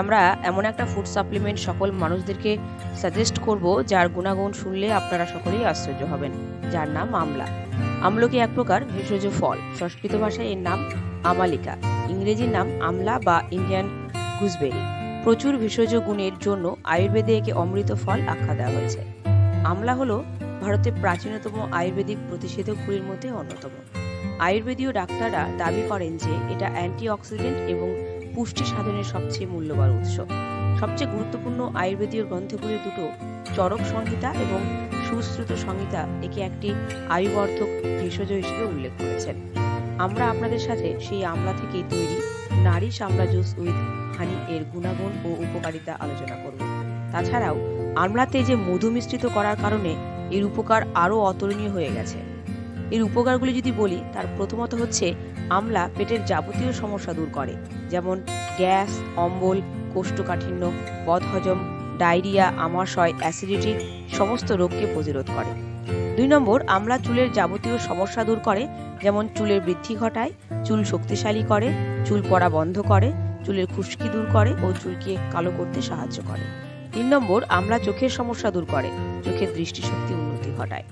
আমরা এমন একটা ফুড সাপ্লিমেন্ট সকল মানুষদেরকে সাজেস্ট করব যার গুণাগুণ শুনলে আপনারা সকলেই আশ্চর্য হবেন, যার নাম আমলা। আমলকি এক প্রকার ভেষজ ফল। সংস্কৃত ভাষায় এর নাম আমালিকা, ইংরেজির নাম আমলা বা ইন্ডিয়ান গুজবেরি। প্রচুর ভেষজ গুণের জন্য আয়ুর্বেদে একে অমৃত ফল আখ্যা দেওয়া হয়েছে। আমলা হলো ভারতের প্রাচীনতম আয়ুর্বেদিক প্রতিষেধকগুলির মধ্যে অন্যতম। আয়ুর্বেদীয় ডাক্তাররা দাবি করেন যে এটা অ্যান্টিঅক্সিডেন্ট এবং পুষ্টি সাধনের সবচেয়ে মূল্যবান উৎস। সবচেয়ে গুরুত্বপূর্ণ আয়ুর্বেদীয় গ্রন্থগুলির দুটো, চরক সংহিতা এবং সুশ্রুত সংহিতা, একে একটি আয়ুবর্ধক ভেষজ হিসেবে উল্লেখ করেছেন। আমরা আপনাদের সাথে সেই আমলা থেকেই তৈরি নারিশ আমলা জুস উইথ হানি এর গুণাগুণ ও উপকারিতা আলোচনা করব। তাছাড়াও আমলাতে যে মধু মিশ্রিত করার কারণে এর উপকার আরও অতুলনীয় হয়ে গেছে। এর উপকারগুলি যদি বলি, তার প্রথমত হচ্ছে আমলা পেটের যাবতীয় সমস্যা দূর করে, যেমন গ্যাস, অম্বল, কোষ্ঠকাঠিন্য, বদহজম, ডায়রিয়া, আমাশয়, অ্যাসিডিটি সমস্ত রোগকে প্রতিরোধ করে। 2 নম্বর, আমলা চুলের যাবতীয় সমস্যা দূর করে, যেমন চুলের বৃদ্ধি ঘটায়, চুল শক্তিশালী করে, চুল পড়া বন্ধ করে, চুলের খুশকি দূর করে ও চুলকে কালো করতে সাহায্য করে। 3 নম্বর, আমলা চোখের সমস্যা দূর করে, চোখের দৃষ্টিশক্তি উন্নতি ঘটায়।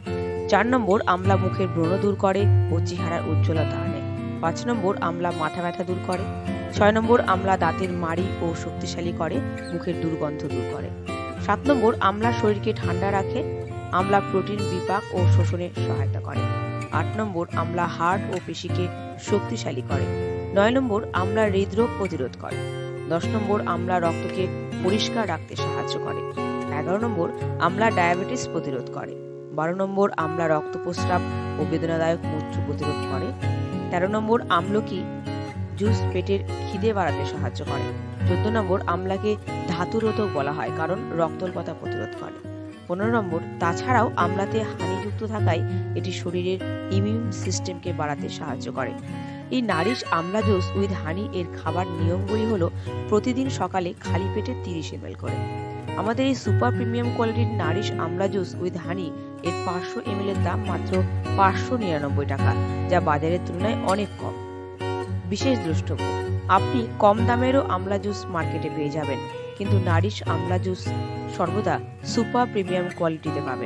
4 নম্বর, আমলা মুখের ব্রণ দূর করে ও চেহারার উজ্জ্বলতা আনে। 5 নম্বর, আমলা মাথা ব্যথা দূর করে। 6 নম্বর, আমলা দাঁতের মাড়ি ও শক্তিশালী করে, মুখের দুর্গন্ধ দূর করে। 7 নম্বর, আমলা শরীরকে ঠান্ডা রাখে, আমলা প্রোটিন বিপাক ও শোষণে সহায়তা করে। 8 নম্বর, আমলা হার্ট ও পেশিকে শক্তিশালী করে। 9 নম্বর, আমলা হৃদরোগ প্রতিরোধ করে। 10 নম্বর, আমলা রক্তকে পরিষ্কার রাখতে সাহায্য করে। 11 নম্বর, আমলা ডায়াবেটিস প্রতিরোধ করে। 12 নম্বর, আমলা রক্ত প্রস্রাব ও বেদনাদায়ক মূত্র প্রতিরোধ করে। 13 নম্বর, আমলকি জুস পেটের খিদে বাড়াতে সাহায্য করে। 14 নম্বর, আমলাকে ধাতুরোধক বলা হয় কারণ রক্তল্পতা প্রতিরোধ করে। 15 নম্বর, তাছাড়াও আমলাতে হানিযুক্ত থাকায় এটি শরীরের ইমিউন সিস্টেমকে বাড়াতে সাহায্য করে। এই নারিশ আমলা জুস উইথ হানি এর খাবার নিয়মগুলি হলো প্রতিদিন সকালে খালি পেটে 30 ml করে। আমাদের এই সুপার প্রিমিয়াম কোয়ালিটির নারিশ আমলা জুস উইথ হানি এর 500 ml এর দাম মাত্র 599 টাকা, যা বাজারের তুলনায় অনেক কম। বিশেষ দ্রষ্টব্য, আপনি কম দামেরও আমলা জুস মার্কেটে পেয়ে যাবেন, কিন্তু নারিশ আমলা জুস সর্বদা সুপার প্রিমিয়াম কোয়ালিটিতে পাবেন।